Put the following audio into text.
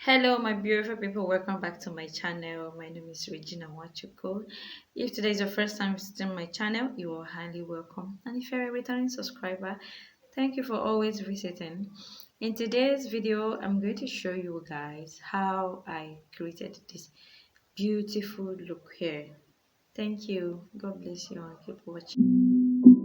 Hello, my beautiful people. Welcome back to my channel. My name is Regina Wachuko. If today is your first time visiting my channel, you are highly welcome. And if you're a returning subscriber, thank you for always visiting. In today's video, I'm going to show you guys how I created this beautiful look here. Thank you. God bless you and keep watching.